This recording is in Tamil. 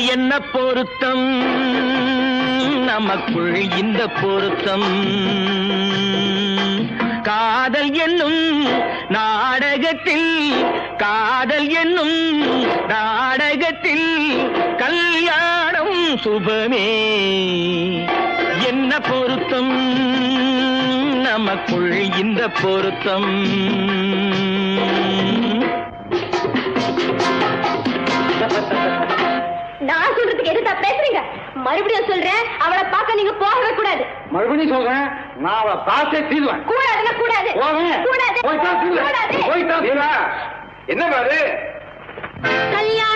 என்ன பொருத்தம் நமக்குள் இந்த பொருத்தம் காதல் என்னும் நாடகத்தில் காதல் என்னும் நாடகத்தில் கல்யாணம் சுபமே என்ன பொருத்தம் நமக்குள் இந்த பொருத்தம் நான் சொல்றதுக்கு எதுதா பேசுறீங்க? மறுபடியும் சொல்றேன், அவளை பார்க்க நீங்க போகவே கூடாது. மறுபடியும் சொல்றேன், நான் அவளை பார்த்தே தீருவேன். கூடாதுன்னா கூடாது. போவேன். கூடாது. போய்தான் தீருவேன். கூடாது. போய்தான் தீருவேன். என்ன பாரு கல்யாணம்